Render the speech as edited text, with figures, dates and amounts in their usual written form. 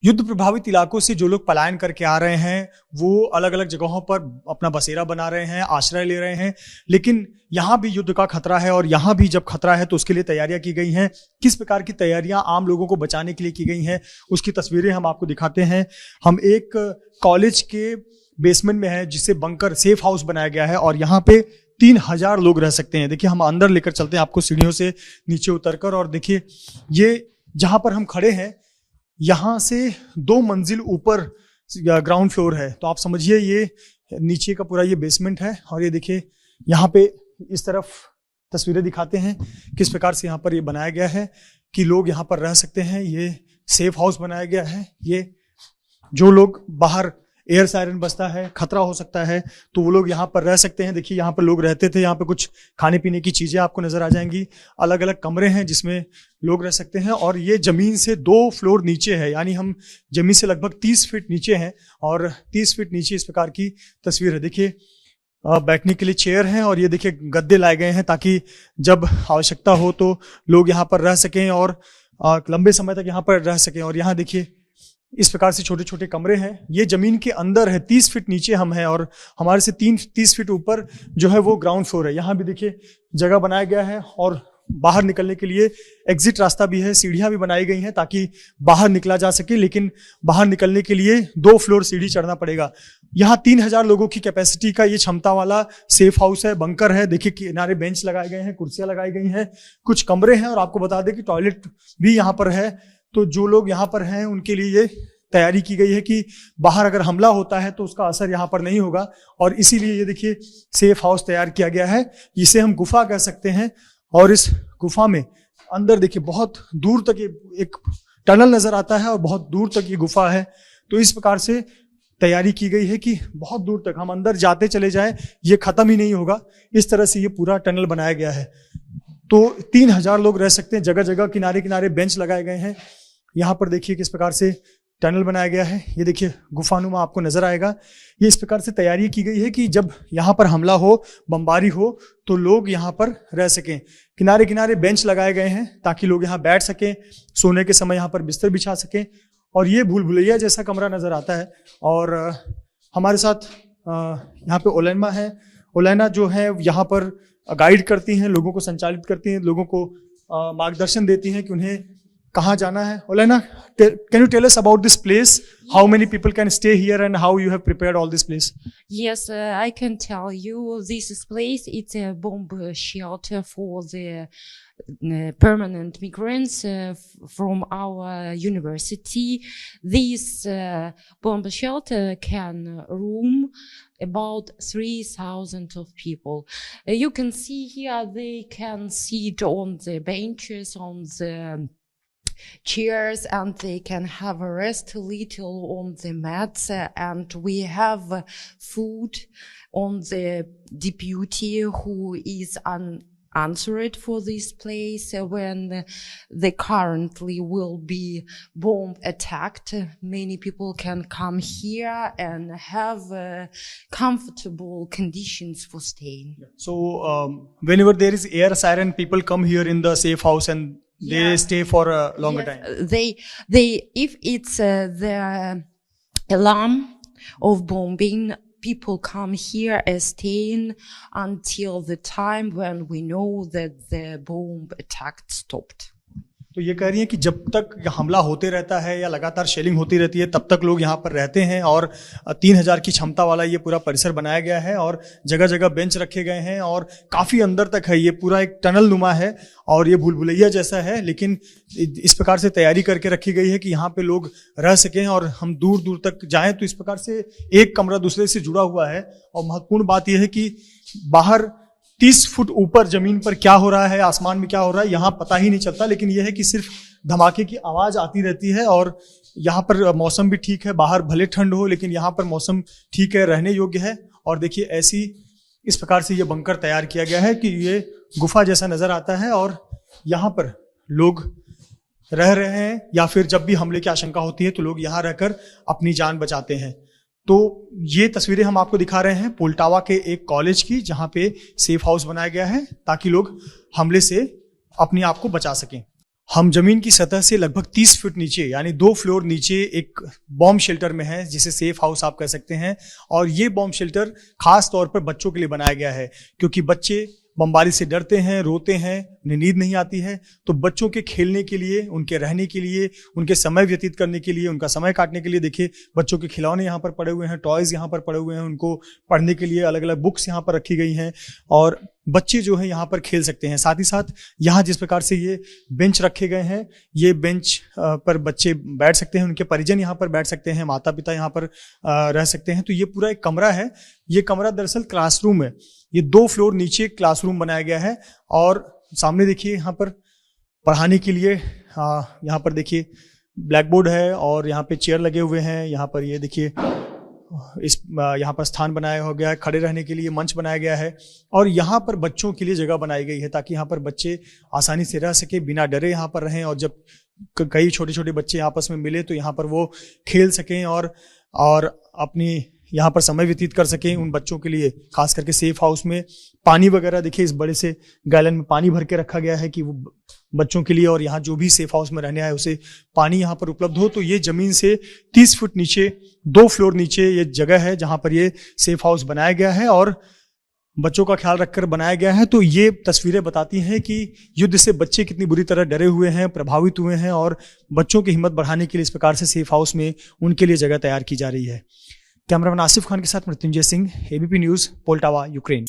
युद्ध प्रभावित इलाकों से जो लोग पलायन करके आ रहे हैं वो अलग अलग जगहों पर अपना बसेरा बना रहे हैं, आश्रय ले रहे हैं, लेकिन यहाँ भी युद्ध का खतरा है और यहाँ भी जब खतरा है तो उसके लिए तैयारियां की गई हैं। किस प्रकार की तैयारियां आम लोगों को बचाने के लिए की गई हैं उसकी तस्वीरें हम आपको दिखाते हैं। हम एक कॉलेज के बेसमेंट में है जिसे बंकर सेफ हाउस बनाया गया है और यहाँ पे 3000 लोग रह सकते हैं। देखिए हम अंदर लेकर चलते हैं आपको सीढ़ियों से नीचे उतरकर, और देखिए ये जहां पर हम खड़े हैं यहाँ से 2 मंजिल ऊपर ग्राउंड फ्लोर है, तो आप समझिए ये नीचे का पूरा ये बेसमेंट है। और ये देखिए यहाँ पे इस तरफ तस्वीरें दिखाते हैं किस प्रकार से यहाँ पर ये बनाया गया है कि लोग यहाँ पर रह सकते हैं। ये सेफ हाउस बनाया गया है। ये जो लोग बाहर एयर सायरन बजता है, खतरा हो सकता है, तो वो लोग यहाँ पर रह सकते हैं। देखिए यहाँ पर लोग रहते थे, यहाँ पे कुछ खाने पीने की चीजें आपको नजर आ जाएंगी। अलग अलग कमरे हैं जिसमें लोग रह सकते हैं और ये जमीन से 2 फ्लोर नीचे है, यानी हम जमीन से लगभग 30 फीट नीचे हैं और 30 फीट नीचे इस प्रकार की तस्वीर है। देखिए बैठने के लिए चेयर हैं और ये देखिए गद्दे लाए गए हैं ताकि जब आवश्यकता हो तो लोग यहाँ पर रह सकें और लंबे समय तक यहाँ पर रह सकें। और यहाँ देखिए इस प्रकार से छोटे छोटे कमरे हैं। ये जमीन के अंदर है, 30 फीट नीचे हम हैं और हमारे से 30 फीट ऊपर जो है वो ग्राउंड फ्लोर है। यहाँ भी देखिए जगह बनाया गया है और बाहर निकलने के लिए एग्जिट रास्ता भी है, सीढ़ियां भी बनाई गई हैं ताकि बाहर निकला जा सके, लेकिन बाहर निकलने के लिए 2 फ्लोर सीढ़ी चढ़ना पड़ेगा। यहाँ 3000 लोगों की कैपेसिटी का ये क्षमता वाला सेफ हाउस है, बंकर है। देखिए किनारे बेंच लगाए गए हैं, कुर्सियां लगाई गई हैं, कुछ कमरे हैं और आपको बता दें कि टॉयलेट भी यहाँ पर है। तो जो लोग यहाँ पर हैं उनके लिए ये तैयारी की गई है कि बाहर अगर हमला होता है तो उसका असर यहाँ पर नहीं होगा, और इसीलिए ये देखिए सेफ हाउस तैयार किया गया है। इसे हम गुफा कह सकते हैं और इस गुफा में अंदर देखिए बहुत दूर तक ये एक टनल नजर आता है और बहुत दूर तक ये गुफा है। तो इस प्रकार से तैयारी की गई है कि बहुत दूर तक हम अंदर जाते चले जाएं, ये खत्म ही नहीं होगा। इस तरह से ये पूरा टनल बनाया गया है। तो 3000 लोग रह सकते हैं। जगह जगह किनारे किनारे बेंच लगाए गए हैं। यहाँ पर देखिए किस प्रकार से टनल बनाया गया है। ये देखिए गुफानुमा आपको नजर आएगा। ये इस प्रकार से तैयारी की गई है कि जब यहाँ पर हमला हो, बमबारी हो, तो लोग यहाँ पर रह सकें। किनारे किनारे बेंच लगाए गए हैं ताकि लोग यहाँ बैठ सकें, सोने के समय यहाँ पर बिस्तर बिछा सकें। और ये भूल भुलैया जैसा कमरा नजर आता है। और हमारे साथ यहाँ पे ओलैना है। ओलैना जो है यहाँ पर गाइड करती हैं, लोगों को संचालित करती हैं, लोगों को मार्गदर्शन देती हैं कि उन्हें कहाँ जाना है। ओलैना, can you tell us about this place? How many people can stay here and how you have prepared all this place? Yes, I can tell you this place. It's a bomb shelter for the permanent migrants from our university. This bomb shelter can room about 3,000 of people. You can see here they can sit on the benches, on the chairs, and they can have a rest a little on the mats, and we have food on the deputy who is answered for this place when they currently will be bomb attacked. Many people can come here and have comfortable conditions for staying. So whenever there is air siren, people come here in the safe house and they stay for a longer time. They if it's the alarm of bombing, people come here and staying until the time when we know that the bomb attack stopped. तो ये कह रही हैं कि जब तक हमला होते रहता है या लगातार शेलिंग होती रहती है तब तक लोग यहाँ पर रहते हैं। और 3000 की क्षमता वाला ये पूरा परिसर बनाया गया है और जगह जगह बेंच रखे गए हैं और काफी अंदर तक है। ये पूरा एक टनल नुमा है और ये भूल भुलैया जैसा है, लेकिन इस प्रकार से तैयारी करके रखी गई है कि यहाँ पे लोग रह सकें और हम दूर दूर तक जाएं। तो इस प्रकार से एक कमरा दूसरे से जुड़ा हुआ है। और महत्वपूर्ण बात यह है कि बाहर 30 फुट ऊपर जमीन पर क्या हो रहा है, आसमान में क्या हो रहा है, यहाँ पता ही नहीं चलता। लेकिन यह है कि सिर्फ धमाके की आवाज आती रहती है और यहाँ पर मौसम भी ठीक है। बाहर भले ठंड हो लेकिन यहाँ पर मौसम ठीक है, रहने योग्य है। और देखिए ऐसी इस प्रकार से ये बंकर तैयार किया गया है कि ये गुफा जैसा नजर आता है और यहाँ पर लोग रह रहे हैं, या फिर जब भी हमले की आशंका होती है तो लोग यहाँ रहकर अपनी जान बचाते हैं। तो ये तस्वीरें हम आपको दिखा रहे हैं पोल्टावा के एक कॉलेज की, जहां पे सेफ हाउस बनाया गया है ताकि लोग हमले से अपने आप को बचा सकें। हम जमीन की सतह से लगभग 30 फीट नीचे यानी 2 फ्लोर नीचे एक बॉम्ब शेल्टर में है, जिसे सेफ हाउस आप कह सकते हैं। और ये बॉम्ब शेल्टर खास तौर पर बच्चों के लिए बनाया गया है, क्योंकि बच्चे बमबारी से डरते हैं, रोते हैं, उन्हें नींद नहीं आती है। तो बच्चों के खेलने के लिए, उनके रहने के लिए, उनके समय व्यतीत करने के लिए, उनका समय काटने के लिए देखिए बच्चों के खिलौने यहाँ पर पड़े हुए हैं, टॉयज यहाँ पर पड़े हुए हैं, उनको पढ़ने के लिए अलग अलग बुक्स यहाँ पर रखी गई हैं और बच्चे जो है यहाँ पर खेल सकते हैं। साथ ही साथ यहाँ जिस प्रकार से ये बेंच रखे गए हैं, ये बेंच पर बच्चे बैठ सकते हैं, उनके परिजन यहाँ पर बैठ सकते हैं, माता पिता यहाँ पर रह सकते हैं। तो ये पूरा एक कमरा है। ये कमरा दरअसल क्लासरूम है। ये 2 फ्लोर नीचे क्लासरूम बनाया गया है और सामने देखिए यहाँ पर पढ़ाने के लिए यहाँ पर देखिए ब्लैक बोर्ड है और यहाँ पे चेयर लगे हुए हैं। यहाँ पर ये देखिए यहाँ पर स्थान बनाया हो गया है, खड़े रहने के लिए मंच बनाया गया है और यहाँ पर बच्चों के लिए जगह बनाई गई है ताकि यहाँ पर बच्चे आसानी से रह सके, बिना डरे यहाँ पर रहें। और जब कई छोटे छोटे बच्चे आपस में मिले तो यहाँ पर वो खेल सकें और अपनी यहाँ पर समय व्यतीत कर सकें। उन बच्चों के लिए खास करके सेफ हाउस में पानी वगैरह देखिए इस बड़े से गैलन में पानी भर के रखा गया है कि वो बच्चों के लिए और यहाँ जो भी सेफ हाउस में रहने आए उसे पानी यहाँ पर उपलब्ध हो। तो ये जमीन से 30 फुट नीचे 2 फ्लोर नीचे ये जगह है जहाँ पर ये सेफ हाउस बनाया गया है और बच्चों का ख्याल रखकर बनाया गया है। तो ये तस्वीरें बताती हैं कि युद्ध से बच्चे कितनी बुरी तरह डरे हुए हैं, प्रभावित हुए हैं और बच्चों की हिम्मत बढ़ाने के लिए इस प्रकार से सेफ हाउस में उनके लिए जगह तैयार की जा रही है। कैमरामैन आसिफ खान के साथ Mrityunjay Singh, ABP news, Poltava, Ukraine.